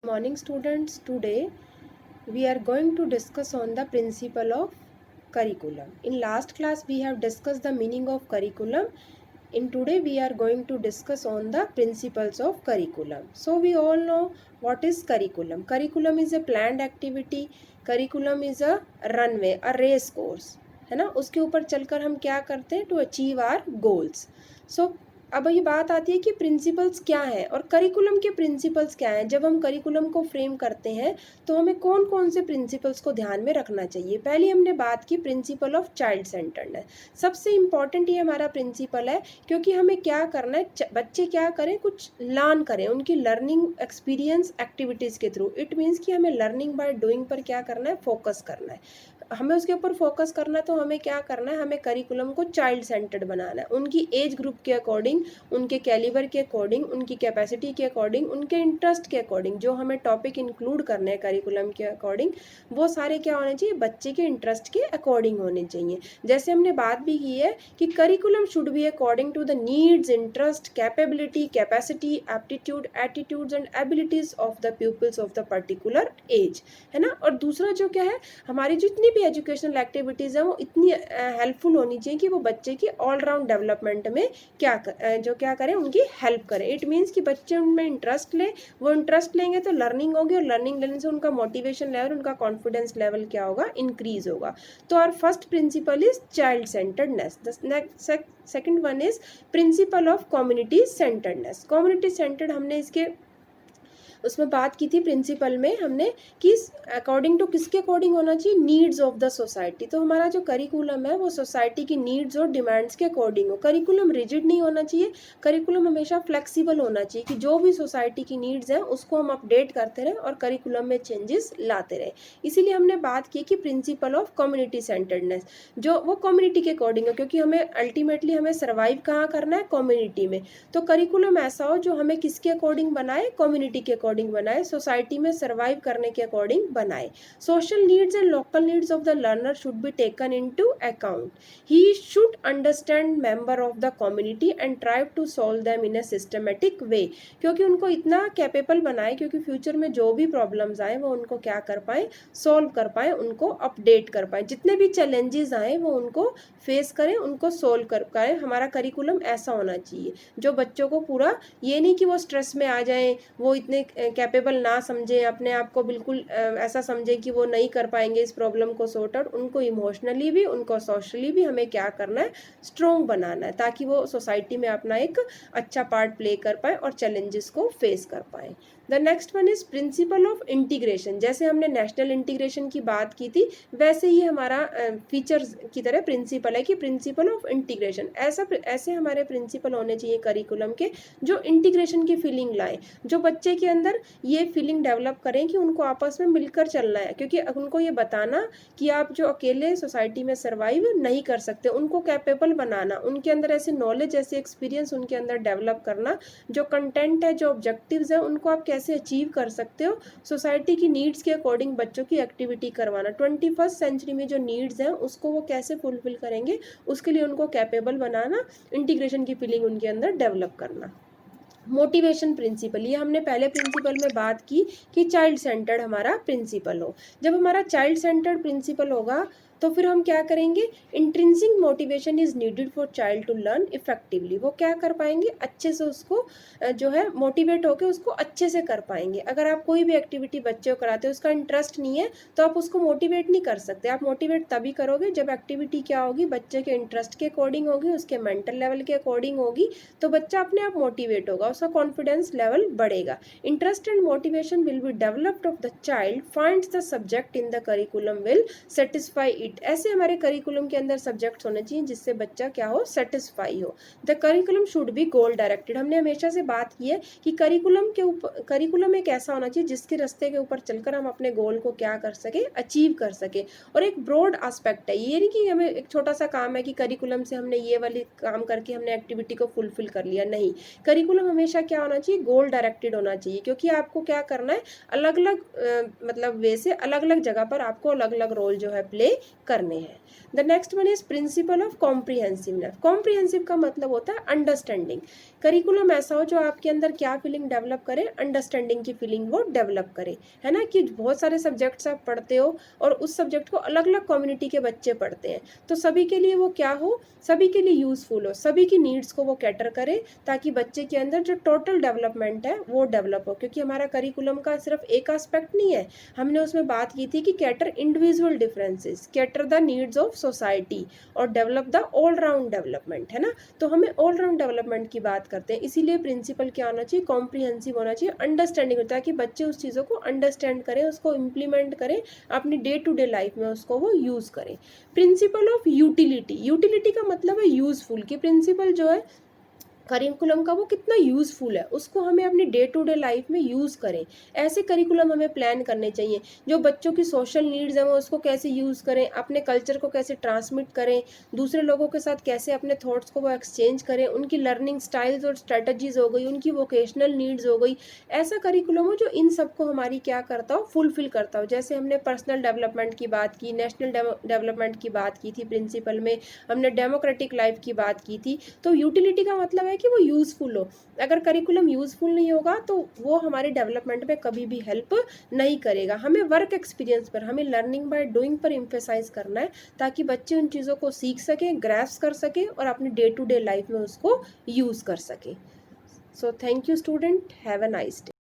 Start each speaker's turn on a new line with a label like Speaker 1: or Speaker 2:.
Speaker 1: Morning students, today we are going to discuss on the principle of curriculum. In last class we have discussed the meaning of curriculum. In today we are going to discuss on the principles of curriculum. So we all know what is curriculum. Curriculum is a planned activity. Curriculum is a runway, a race course, है ना. उसके ऊपर चलकर हम क्या करते हैं, to achieve our goals. सो अब ये बात आती है कि प्रिंसिपल्स क्या है और करिकुलम के प्रिंसिपल्स क्या हैं. जब हम करिकुलम को फ्रेम करते हैं तो हमें कौन कौन से प्रिंसिपल्स को ध्यान में रखना चाहिए. पहले हमने बात की प्रिंसिपल ऑफ चाइल्ड सेंटर्डनेस. सबसे इम्पॉर्टेंट ये हमारा प्रिंसिपल है, क्योंकि हमें क्या करना है, बच्चे क्या करें, कुछ लर्न करें उनकी लर्निंग एक्सपीरियंस एक्टिविटीज़ के थ्रू. इट मीन्स कि हमें लर्निंग बाय डूइंग पर क्या करना है, फोकस करना है. हमें उसके ऊपर फोकस करना है तो हमें क्या करना है, हमें करिकुलम को चाइल्ड सेंटर्ड बनाना है. उनकी एज ग्रुप के अकॉर्डिंग, उनके कैलिबर के अकॉर्डिंग, उनकी कैपेसिटी के अकॉर्डिंग, उनके इंटरेस्ट के अकॉर्डिंग, जो हमें टॉपिक इंक्लूड करने हैं करिकुलम के अकॉर्डिंग, वो सारे क्या होने चाहिए, बच्चे के इंटरेस्ट के अकॉर्डिंग होने चाहिए. जैसे हमने बात भी की है कि curriculum should be according to the needs, interest, capability, capacity, aptitude, attitudes and abilities of the peoples of the particular age, है ना. और दूसरा जो क्या है, हमारी जितनी भी एजुकेशनल एक्टिविटीज़ हैं वो इतनी हेल्पफुल होनी चाहिए कि वो बच्चे की ऑलराउंड डेवलपमेंट में क्या करें, उनकी हेल्प करें. इट मीन्स कि बच्चे उनमें इंटरेस्ट लें, वो इंटरेस्ट लेंगे तो लर्निंग होगी, और लर्निंग लेने से उनका मोटिवेशन लेवल, उनका कॉन्फिडेंस लेवल क्या होगा, इंक्रीज होगा. तो our first principle is child centredness. The second one is principle of community centredness. Community centred हमने इसके उसमें बात की थी प्रिंसिपल में हमने कि अकॉर्डिंग टू किसके अकॉर्डिंग होना चाहिए, नीड्स ऑफ द सोसाइटी. तो हमारा जो करिकुलम है वो सोसाइटी की नीड्स और डिमांड्स के अकॉर्डिंग हो. करिकुलम रिजिड नहीं होना चाहिए, करिकुलम हमेशा फ्लेक्सिबल होना चाहिए कि जो भी सोसाइटी की नीड्स हैं उसको हम अपडेट करते रहें और करिकुलम में चेंजेस लाते रहें. इसीलिए हमने बात की कि प्रिंसिपल ऑफ कम्युनिटी सेंटर्डनेस, जो वो कम्युनिटी के अकॉर्डिंग है, क्योंकि हमें अल्टीमेटली हमें सर्वाइव कहाँ करना है, कम्युनिटी में. तो करिकुलम ऐसा हो जो हमें किसके अकॉर्डिंग बनाए, कम्युनिटी के अकॉर्डिंग बनाए, सोसाइटी में सर्वाइव करने के अकॉर्डिंग बनाए. Social needs and local needs of the learner should be taken into account. He should understand member of the community and try to solve them in a systematic way. क्योंकि उनको इतना capable बनाए, क्योंकि future में जो भी problems आए वो उनको क्या कर पाए, सॉल्व कर पाए, उनको अपडेट कर पाए. जितने भी चैलेंजेस आए वो उनको फेस करें, उनको सोल्व कर पाए. हमारा करिकुलम ऐसा होना चाहिए जो बच्चों को पूरा, ये नहीं कि वो स्ट्रेस में आ जाएं, वो इतने कैपेबल ना समझें, अपने आप को बिल्कुल ऐसा समझें कि वो नहीं कर पाएंगे इस प्रॉब्लम को सॉर्ट आउट. उनको इमोशनली भी, उनको सोशली भी हमें क्या करना है, स्ट्रॉन्ग बनाना है, ताकि वो सोसाइटी में अपना एक अच्छा पार्ट प्ले कर पाए और चैलेंजेस को फेस कर पाए. The next one is principle of integration. जैसे हमने नेशनल इंटीग्रेशन की बात की थी, वैसे ही हमारा फीचर्स की तरह प्रिंसिपल है कि प्रिंसिपल ऑफ इंटीग्रेशन. ऐसे हमारे प्रिंसिपल होने चाहिए करिकुलम के जो इंटीग्रेशन की फीलिंग लाएं, जो बच्चे के अंदर ये फीलिंग डेवलप करें कि उनको आपस में मिलकर चलना है. क्योंकि उनको ये बताना कि आप जो अकेले सोसाइटी में सर्वाइव नहीं कर सकते, उनको कैपेबल बनाना, उनके अंदर ऐसे नॉलेज, ऐसे एक्सपीरियंस उनके अंदर डेवलप करना, जो कंटेंट है, जो ऑब्जेक्टिव्स है, उनको आप कैसे अचीव कर सकते हो, सोसाइटी की नीड्स के अकॉर्डिंग बच्चों की एक्टिविटी करवाना. 21st सेंचुरी में जो नीड्स हैं उसको वो कैसे फुलफिल करेंगे, उसके लिए उनको कैपेबल बनाना, इंटीग्रेशन की फीलिंग उनके अंदर डेवलप करना. मोटिवेशन प्रिंसिपल, ये हमने पहले प्रिंसिपल में बात की कि चाइल्ड सेंटर्ड हमारा प्रिंसिपल हो. जब हमारा चाइल्ड सेंटर्ड प्रिंसिपल होगा तो फिर हम क्या करेंगे, intrinsic motivation is needed for child to learn effectively. वो क्या कर पाएंगे, अच्छे से उसको जो है मोटिवेट होकर उसको अच्छे से कर पाएंगे. अगर आप कोई भी एक्टिविटी बच्चे को कराते हो, उसका इंटरेस्ट नहीं है, तो आप उसको मोटिवेट नहीं कर सकते. आप मोटिवेट तभी करोगे जब एक्टिविटी क्या होगी, बच्चे के इंटरेस्ट के अकॉर्डिंग होगी, उसके मेंटल लेवल के अकॉर्डिंग होगी, तो बच्चा अपने आप मोटिवेट होगा, उसका कॉन्फिडेंस लेवल बढ़ेगा. Interest and motivation will be developed of the child finds the subject in the curriculum will satisfy it. ऐसे हमारे करिकुलम के अंदर सब्जेक्ट्स होने चाहिए जिससे बच्चा क्या हो, सेटिस्फाई हो. The curriculum should B goal directed. हमने हमेशा से बात की है कि करिकुलम एक ऐसा होना चाहिए जिसके रास्ते के ऊपर चलकर हम अपने गोल को क्या कर सके, अचीव कर सके. और एक ब्रॉड एस्पेक्ट है, ये नहीं कि हमें एक छोटा सा काम है कि करिकुलम से हमने ये वाली काम करके हमने एक्टिविटी को फुलफिल कर लिया. नहीं, करिकुलम हमेशा क्या होना चाहिए, गोल डायरेक्टेड होना चाहिए. क्योंकि आपको क्या करना है, अलग अलग मतलब वे से अलग अलग जगह पर आपको अलग अलग रोल जो है प्ले करने हैं. The next one is principle of comprehensiveness. Comprehensive का मतलब होता है अंडरस्टैंडिंग. करिकुलम ऐसा हो जो आपके अंदर क्या फीलिंग डेवलप करे, अंडरस्टैंडिंग की फीलिंग वो डेवलप करे, है ना, कि बहुत सारे सब्जेक्ट्स आप पढ़ते हो और उस सब्जेक्ट को अलग अलग कम्युनिटी के बच्चे पढ़ते हैं, तो सभी के लिए वो क्या हो, सभी के लिए यूज़फुल हो, सभी की नीड्स को वो कैटर करे, ताकि बच्चे के अंदर जो टोटल डेवलपमेंट है वो डेवलप हो। क्योंकि हमारा करिकुलम का सिर्फ एक एस्पेक्ट नहीं है, हमने उसमें बात की थी कि cater individual differences, cater the needs of society और develop the all round development, है ना। तो हमें ऑल राउंड डेवलपमेंट की बात करते हैं, इसीलिए प्रिंसिपल क्या होना चाहिए, कॉम्प्रिहेंसिव होना चाहिए, अंडरस्टैंडिंग, ताकि बच्चे उस चीज़ों को अंडरस्टैंड करें, उसको इम्प्लीमेंट करें, अपनी डे टू डे लाइफ में उसको वो यूज़ करें। प्रिंसिपल ऑफ यूटिलिटी, यूटिलिटी का मतलब है यूज़फुल, कि प्रिंसिपल जो है करिकुलम का वो कितना यूज़फुल है, उसको हमें अपनी डे टू डे लाइफ में यूज़ करें। ऐसे करिकुलम हमें प्लान करने चाहिए जो बच्चों की सोशल नीड्स हैं वो उसको कैसे यूज़ करें, अपने कल्चर को कैसे ट्रांसमिट करें, दूसरे लोगों के साथ कैसे अपने थॉट्स को वो एक्सचेंज करें, उनकी लर्निंग स्टाइल्स और स्ट्रेटजीज हो गई, उनकी वोकेशनल नीड्स हो गई। ऐसा करिकुलम हो जो इन सबको हमारी क्या करता हो, फुलफिल करता हो। जैसे हमने पर्सनल डेवलपमेंट की बात की, नेशनल डेवलपमेंट की बात की थी प्रिंसिपल में, हमने डेमोक्रेटिक लाइफ की बात की थी। तो यूटिलिटी का मतलब है कि वो यूज़फुल हो। अगर करिकुलम यूज़फुल नहीं होगा तो वो हमारे डेवलपमेंट में कभी भी हेल्प नहीं करेगा। हमें वर्क एक्सपीरियंस पर, हमें लर्निंग बाय डूइंग पर एम्फेसाइज करना है, ताकि बच्चे उन चीज़ों को सीख सकें, ग्रैस्प कर सकें और अपनी डे टू डे लाइफ में उसको यूज़ कर सकें। So thank you student, have a nice day.